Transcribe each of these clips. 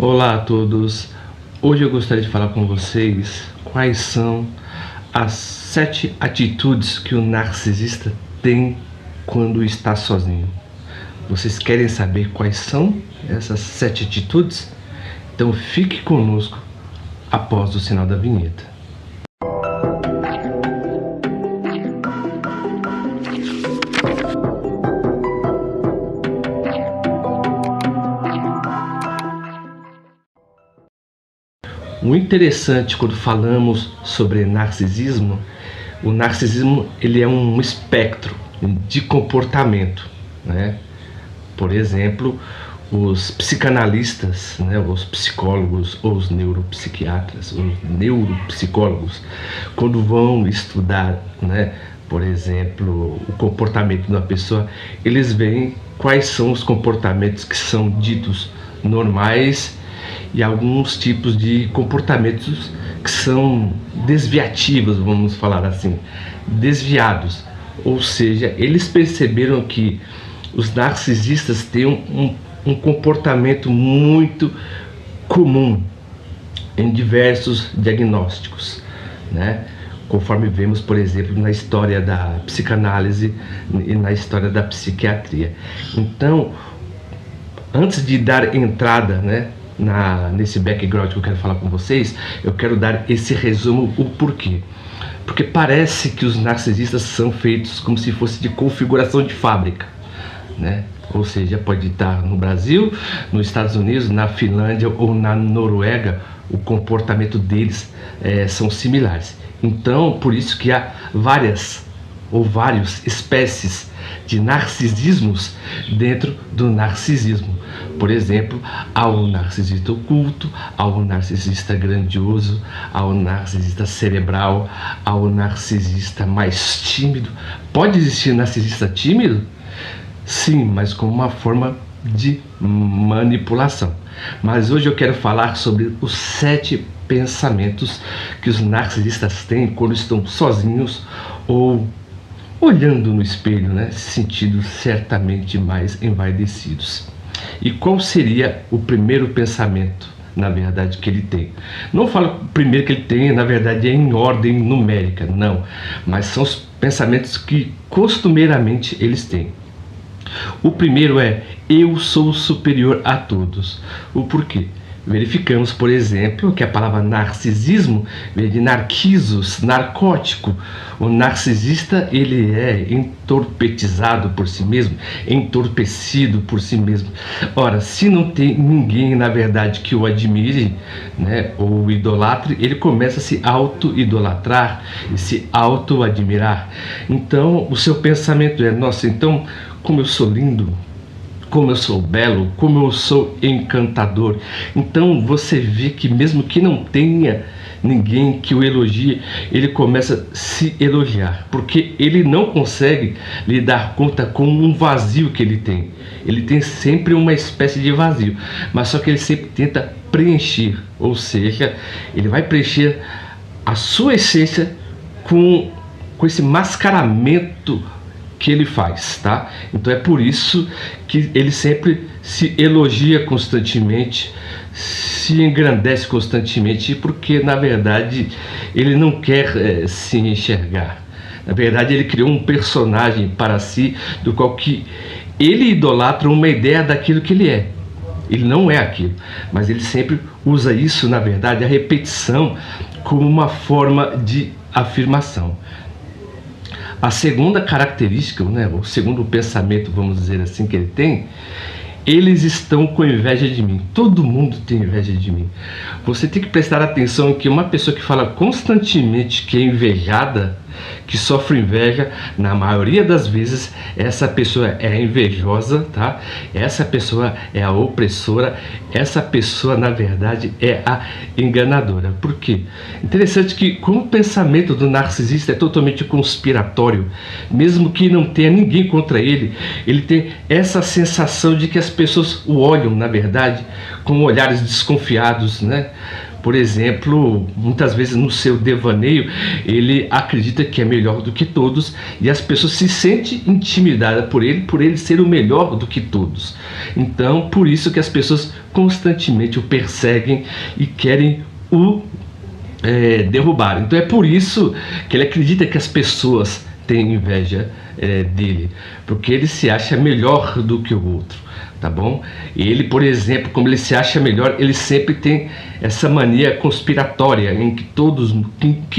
Olá a todos, hoje eu gostaria de falar com vocês quais são as 7 atitudes que o narcisista tem quando está sozinho. Vocês querem saber quais são essas 7 atitudes? Então fique conosco após o sinal da vinheta. O interessante quando falamos sobre narcisismo, o narcisismo ele é um espectro de comportamento, né? Por exemplo, os psicanalistas, né, os psicólogos ou os neuropsiquiatras, os neuropsicólogos, quando vão estudar, né, por exemplo, o comportamento da pessoa, eles veem quais são os comportamentos que são ditos normais e alguns tipos de comportamentos que são desviativos, vamos falar assim, desviados. Ou seja, eles perceberam que os narcisistas têm um comportamento muito comum em diversos diagnósticos, né? Conforme vemos, por exemplo, na história da psicanálise e na história da psiquiatria. Então, antes de dar entrada, né, nesse background que eu quero falar com vocês, eu quero dar esse resumo, o porquê. Porque parece que os narcisistas são feitos como se fosse de configuração de fábrica, né? Ou seja, pode estar no Brasil, nos Estados Unidos, na Finlândia ou na Noruega, o comportamento deles são similares. Então, por isso que há várias espécies de narcisismos dentro do narcisismo. Por exemplo, há o narcisista oculto, há o narcisista grandioso, há o narcisista cerebral, há o narcisista mais tímido. Pode existir narcisista tímido? Sim, mas com uma forma de manipulação. Mas hoje eu quero falar sobre os 7 pensamentos que os narcisistas têm quando estão sozinhos ou olhando no espelho, né, se sentindo certamente mais envaidecidos. E qual seria o primeiro pensamento, na verdade, que ele tem? Não falo o primeiro que ele tem, na verdade, é em ordem numérica, não. Mas são os pensamentos que costumeiramente eles têm. O primeiro é: eu sou superior a todos. O porquê? Verificamos, por exemplo, que a palavra narcisismo vem de narquisos, narcótico. O narcisista, ele é entorpetizado por si mesmo, entorpecido por si mesmo. Ora, se não tem ninguém, na verdade, que o admire, né, ou o idolatre, ele começa a se auto-idolatrar e se auto-admirar. Então, o seu pensamento é: nossa, então, como eu sou lindo, como eu sou belo, como eu sou encantador. Então você vê que mesmo que não tenha ninguém que o elogie, ele começa a se elogiar, porque ele não consegue lhe dar conta com um vazio que ele tem. Ele tem sempre uma espécie de vazio, mas só que ele sempre tenta preencher, ou seja, ele vai preencher a sua essência com esse mascaramento que ele faz, tá? Então é por isso que ele sempre se elogia constantemente, se engrandece constantemente, porque na verdade ele não quer se enxergar. Na verdade ele criou um personagem para si, do qual que ele idolatra uma ideia daquilo que ele é. Ele não é aquilo, mas ele sempre usa isso, na verdade, a repetição, como uma forma de afirmação. A segunda característica, né, o segundo pensamento, vamos dizer assim, que ele tem: eles estão com inveja de mim. Todo mundo tem inveja de mim. Você tem que prestar atenção que uma pessoa que fala constantemente que é invejada, que sofre inveja, na maioria das vezes essa pessoa é invejosa, tá? Essa pessoa é a opressora, essa pessoa na verdade é a enganadora. Por quê? Interessante que, como o pensamento do narcisista é totalmente conspiratório, mesmo que não tenha ninguém contra ele, ele tem essa sensação de que as pessoas o olham, na verdade, com olhares desconfiados, né? Por exemplo, muitas vezes no seu devaneio, ele acredita que é melhor do que todos e as pessoas se sentem intimidadas por ele ser o melhor do que todos. Então, por isso que as pessoas constantemente o perseguem e querem o derrubar. Então é por isso que ele acredita que as pessoas têm inveja dele, porque ele se acha melhor do que o outro, tá bom? Ele, por exemplo, como ele se acha melhor, ele sempre tem essa mania conspiratória em que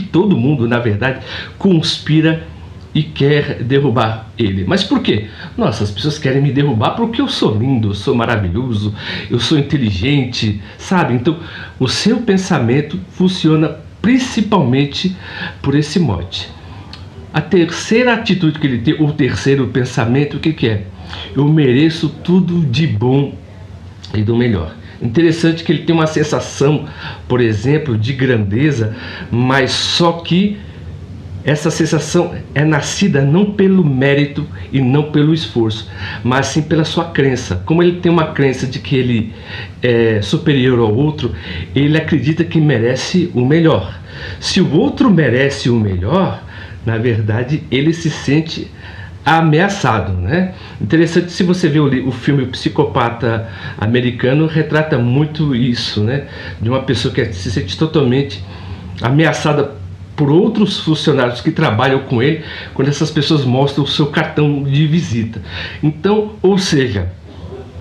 todo mundo, na verdade, conspira e quer derrubar ele. Mas por quê? Nossa, as pessoas querem me derrubar porque eu sou lindo, eu sou maravilhoso, eu sou inteligente, sabe? Então, o seu pensamento funciona principalmente por esse mote. A terceira atitude que ele tem, o terceiro pensamento, o que é? Eu mereço tudo de bom e do melhor. Interessante que ele tem uma sensação, por exemplo, de grandeza, mas só que essa sensação é nascida não pelo mérito e não pelo esforço, mas sim pela sua crença. Como ele tem uma crença de que ele é superior ao outro, ele acredita que merece o melhor. Se o outro merece o melhor, na verdade, ele se sente ameaçado, né? Interessante, se você vê o filme O Psicopata Americano, retrata muito isso, né? De uma pessoa que se sente totalmente ameaçada por outros funcionários que trabalham com ele, quando essas pessoas mostram o seu cartão de visita. Então, ou seja,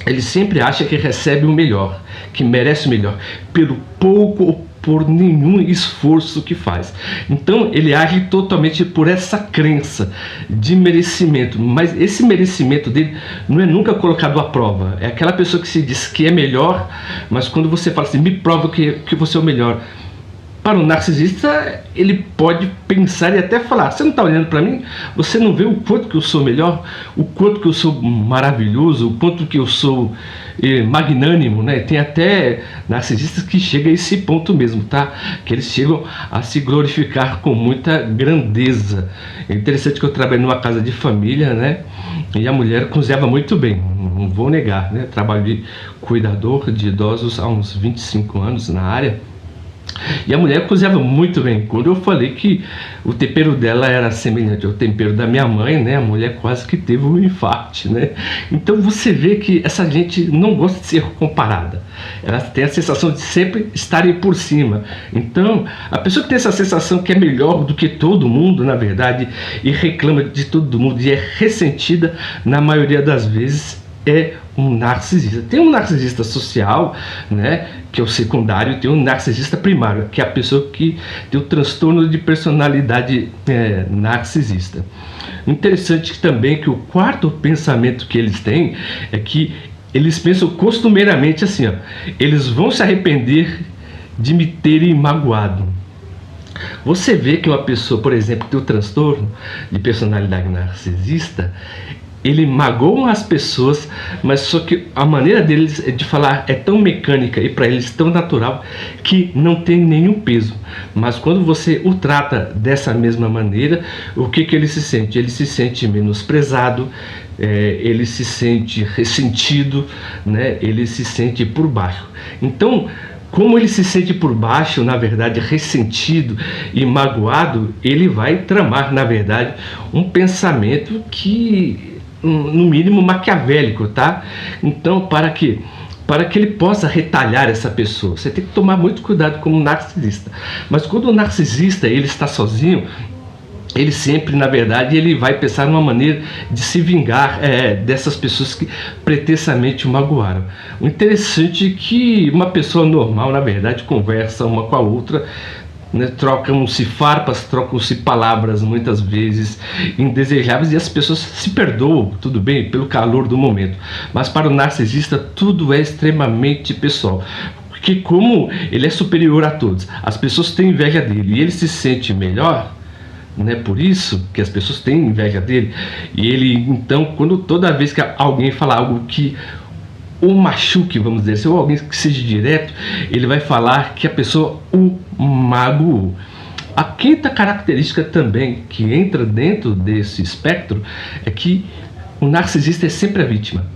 ele sempre acha que recebe o melhor, que merece o melhor, pelo pouco ou por nenhum esforço que faz. Então ele age totalmente por essa crença de merecimento, mas esse merecimento dele não é nunca colocado à prova. É aquela pessoa que se diz que é melhor, mas quando você fala assim, me prova que você é o melhor, para o narcisista, ele pode pensar e até falar, você não está olhando para mim? Você não vê o quanto que eu sou melhor? O quanto que eu sou maravilhoso? O quanto que eu sou magnânimo, né? Tem até narcisistas que chegam a esse ponto mesmo, tá? Que eles chegam a se glorificar com muita grandeza. É interessante que eu trabalhei numa casa de família, né? E a mulher cozinhava muito bem, não vou negar, né? Trabalho de cuidador de idosos há uns 25 anos na área. E a mulher cozinhava muito bem. Quando eu falei que o tempero dela era semelhante ao tempero da minha mãe, né, a mulher quase que teve um infarto, né? Então você vê que essa gente não gosta de ser comparada. Ela tem a sensação de sempre estarem por cima. Então, a pessoa que tem essa sensação que é melhor do que todo mundo, na verdade, e reclama de todo mundo e é ressentida, na maioria das vezes, é um narcisista. Tem um narcisista social, né, que é o secundário, e tem um narcisista primário, que é a pessoa que tem o transtorno de personalidade narcisista. Interessante também que o quarto pensamento que eles têm é que eles pensam costumeiramente assim, ó, eles vão se arrepender de me terem magoado. Você vê que uma pessoa, por exemplo, que tem o transtorno de personalidade narcisista, ele magoa as pessoas, mas só que a maneira deles de falar é tão mecânica e para eles tão natural que não tem nenhum peso. Mas quando você o trata dessa mesma maneira, o que ele se sente? Ele se sente menosprezado, ele se sente ressentido, né? Ele se sente por baixo. Então, como ele se sente por baixo, na verdade, ressentido e magoado, ele vai tramar, na verdade, um pensamento que, no mínimo, maquiavélico, tá? Então, para que ele possa retalhar essa pessoa, você tem que tomar muito cuidado como narcisista. Mas quando o narcisista ele está sozinho, ele sempre, na verdade, ele vai pensar numa maneira de se vingar dessas pessoas que pretensamente o magoaram. O interessante é que uma pessoa normal, na verdade, conversa uma com a outra, né, trocam-se farpas, trocam-se palavras muitas vezes indesejáveis e as pessoas se perdoam, tudo bem, pelo calor do momento. Mas para o narcisista tudo é extremamente pessoal, porque como ele é superior a todos, as pessoas têm inveja dele e ele se sente melhor, né? Por isso que as pessoas têm inveja dele. E ele, então, toda vez que alguém fala algo que o machuque, vamos dizer, se alguém que seja direto, ele vai falar que a pessoa o magoou. A quinta característica também que entra dentro desse espectro é que o narcisista é sempre a vítima.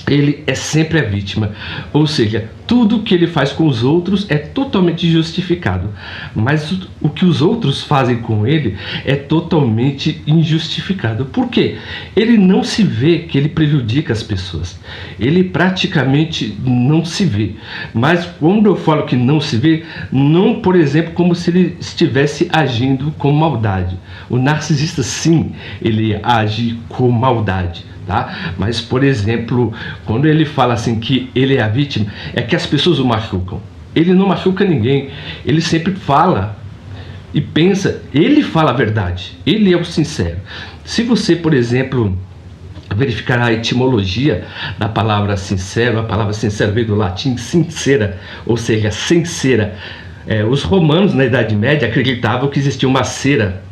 ele é sempre a vítima, ou seja, tudo que ele faz com os outros é totalmente justificado, mas o que os outros fazem com ele é totalmente injustificado. Por quê? Ele não se vê que ele prejudica as pessoas, ele praticamente não se vê. Mas quando eu falo que não se vê, não, por exemplo, como se ele estivesse agindo com maldade. O narcisista, sim, ele age com maldade, tá? Mas, por exemplo, quando ele fala assim que ele é a vítima, é que as pessoas o machucam. Ele não machuca ninguém, ele sempre fala e pensa, ele fala a verdade, ele é o sincero. Se você, por exemplo, verificar a etimologia da palavra sincero, a palavra sincero veio do latim sincera, ou seja, sem cera. Os romanos, na Idade Média, acreditavam que existia uma cera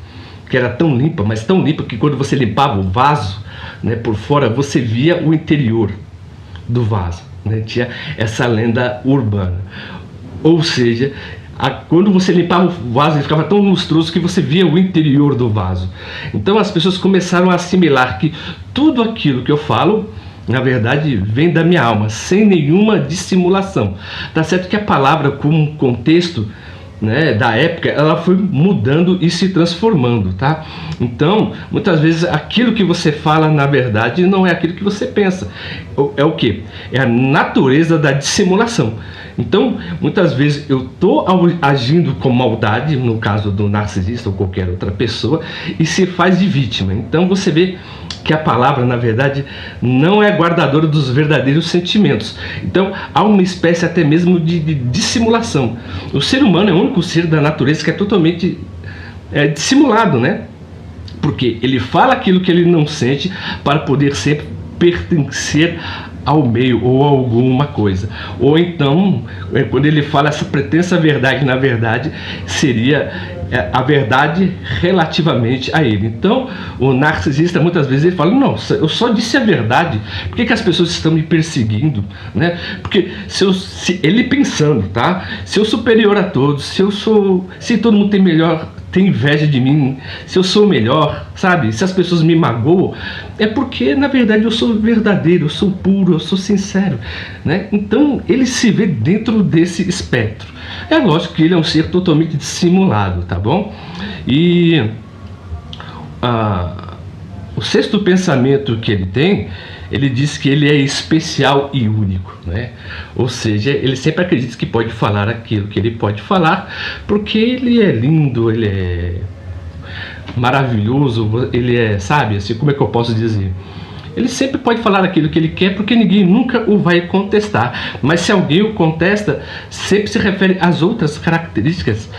que era tão limpa, mas tão limpa que quando você limpava o vaso, né, por fora, você via o interior do vaso, né? Tinha essa lenda urbana. Ou seja, quando você limpava o vaso, ele ficava tão lustroso que você via o interior do vaso. Então as pessoas começaram a assimilar que tudo aquilo que eu falo, na verdade, vem da minha alma, sem nenhuma dissimulação. Tá certo que a palavra, como contexto, né, da época, ela foi mudando e se transformando, tá? Então, muitas vezes aquilo que você fala, na verdade, não é aquilo que você pensa. É o quê? É a natureza da dissimulação. Então, muitas vezes eu estou agindo com maldade, no caso do narcisista ou qualquer outra pessoa, e se faz de vítima. Então você vê que a palavra, na verdade, não é guardadora dos verdadeiros sentimentos. Então há uma espécie até mesmo de dissimulação. O ser humano é o único ser da natureza que é totalmente dissimulado, né? Porque ele fala aquilo que ele não sente para poder sempre pertencer ao meio ou a alguma coisa. Ou então, quando ele fala essa pretensa verdade, na verdade, seria a verdade relativamente a ele. Então, o narcisista, muitas vezes, ele fala, não, eu só disse a verdade, por que as pessoas estão me perseguindo? Né? Porque se ele pensando, tá? Se eu sou superior a todos, se todo mundo tem inveja de mim, se eu sou melhor, sabe? Se as pessoas me magoam, é porque, na verdade, eu sou verdadeiro, eu sou puro, eu sou sincero, né? Então, ele se vê dentro desse espectro. É lógico que ele é um ser totalmente dissimulado, tá bom? E o sexto pensamento que ele tem, ele diz que ele é especial e único, né? Ou seja, ele sempre acredita que pode falar aquilo que ele pode falar, porque ele é lindo, ele é maravilhoso, ele é, sabe, assim, como é que eu posso dizer? Ele sempre pode falar aquilo que ele quer, porque ninguém nunca o vai contestar. Mas se alguém o contesta, sempre se refere às outras características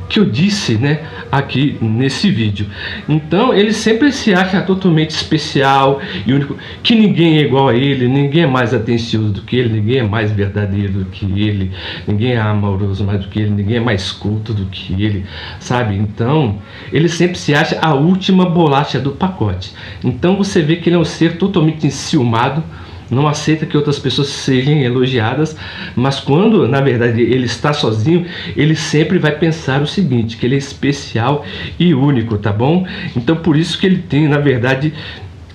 que eu disse, né, aqui nesse vídeo. Então ele sempre se acha totalmente especial e único, que ninguém é igual a ele, ninguém é mais atencioso do que ele, ninguém é mais verdadeiro do que ele, ninguém é amoroso mais do que ele, ninguém é mais culto do que ele, sabe? Então ele sempre se acha a última bolacha do pacote. Então você vê que ele é um ser totalmente enciumado, não aceita que outras pessoas sejam elogiadas, mas quando, na verdade, ele está sozinho, ele sempre vai pensar o seguinte, que ele é especial e único, tá bom? Então, por isso que ele tem, na verdade,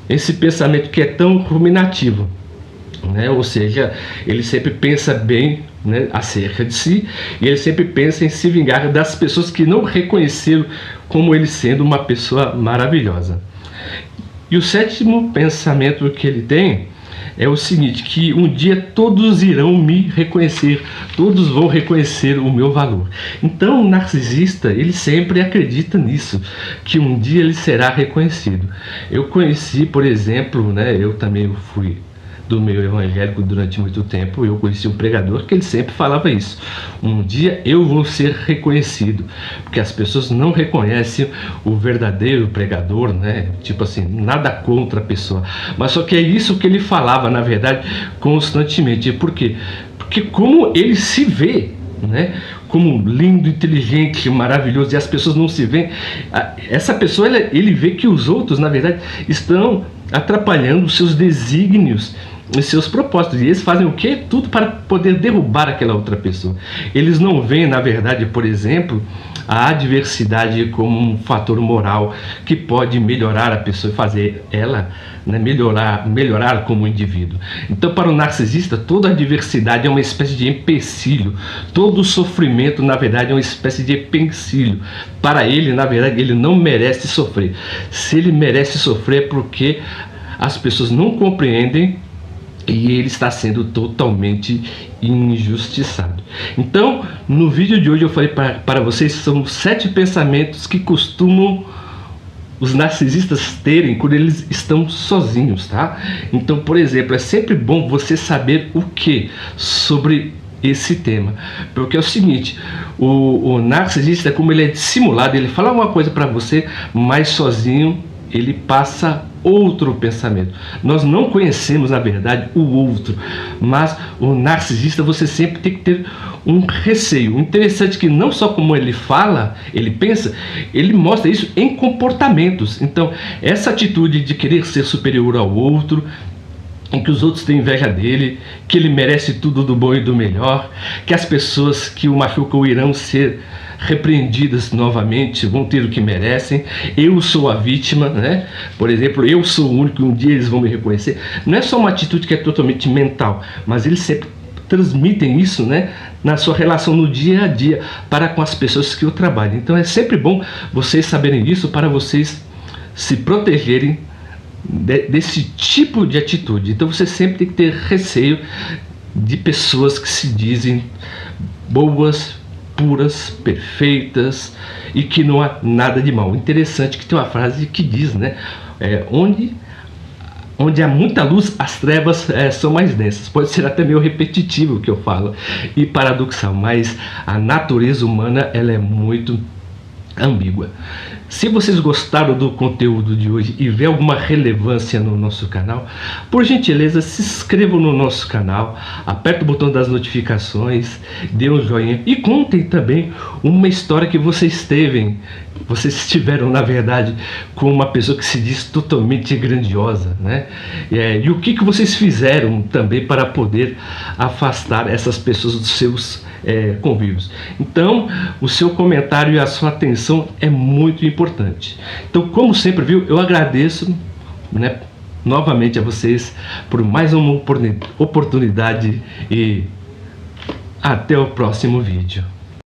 esse pensamento que é tão ruminativo, né? Ou seja, ele sempre pensa bem, né, acerca de si, e ele sempre pensa em se vingar das pessoas que não reconheceram como ele sendo uma pessoa maravilhosa. E o sétimo pensamento que ele tem é o seguinte, que um dia todos irão me reconhecer, todos vão reconhecer o meu valor. Então o narcisista, ele sempre acredita nisso, que um dia ele será reconhecido. Eu conheci, por exemplo, né, eu também fui do meio evangélico durante muito tempo, eu conheci um pregador que ele sempre falava isso: um dia eu vou ser reconhecido, porque as pessoas não reconhecem o verdadeiro pregador, né? Tipo assim, nada contra a pessoa, mas só que é isso que ele falava, na verdade, constantemente. Por quê? Porque como ele se vê, né, como lindo, inteligente, maravilhoso, e as pessoas não se veem, essa pessoa, ele vê que os outros, na verdade, estão atrapalhando os seus desígnios os seus propósitos. E eles fazem o quê? Tudo para poder derrubar aquela outra pessoa. Eles não veem, na verdade, por exemplo, a adversidade como um fator moral que pode melhorar a pessoa e fazer ela, né, melhorar como indivíduo. Então, para o narcisista, toda adversidade é uma espécie de empecilho. Todo sofrimento, na verdade, é uma espécie de empecilho. Para ele, na verdade, ele não merece sofrer. Se ele merece sofrer é porque as pessoas não compreendem e ele está sendo totalmente injustiçado. Então, no vídeo de hoje eu falei para vocês, são 7 pensamentos que costumam os narcisistas terem quando eles estão sozinhos, tá? Então, por exemplo, é sempre bom você saber o que sobre esse tema, porque é o seguinte, o narcisista, como ele é dissimulado, ele fala uma coisa para você, mas sozinho ele passa outro pensamento. Nós não conhecemos, na verdade, o outro, mas o narcisista, você sempre tem que ter um receio. O interessante é que não só como ele fala, ele pensa, ele mostra isso em comportamentos. Então, essa atitude de querer ser superior ao outro, em que os outros têm inveja dele, que ele merece tudo do bom e do melhor, que as pessoas que o machucam irão ser repreendidas novamente, vão ter o que merecem, eu sou a vítima, né? Por exemplo, eu sou o único, um dia eles vão me reconhecer. Não é só uma atitude que é totalmente mental, mas eles sempre transmitem isso, né, na sua relação no dia a dia para com as pessoas que o trabalham. Então é sempre bom vocês saberem isso para vocês se protegerem desse tipo de atitude. Então você sempre tem que ter receio de pessoas que se dizem boas, puras, perfeitas e que não há nada de mal. Interessante que tem uma frase que diz, né, onde há muita luz, as trevas são mais densas. Pode ser até meio repetitivo o que eu falo e paradoxal, mas a natureza humana ela é muito ambígua. Se vocês gostaram do conteúdo de hoje e vê alguma relevância no nosso canal, por gentileza se inscrevam no nosso canal, aperte o botão das notificações, dê um joinha e contem também uma história que vocês tiveram, na verdade, com uma pessoa que se diz totalmente grandiosa, né? E o que vocês fizeram também para poder afastar essas pessoas dos seus convívios. Então, o seu comentário e a sua atenção é muito importante. Então, como sempre, viu, eu agradeço, né, novamente a vocês por mais uma oportunidade e até o próximo vídeo.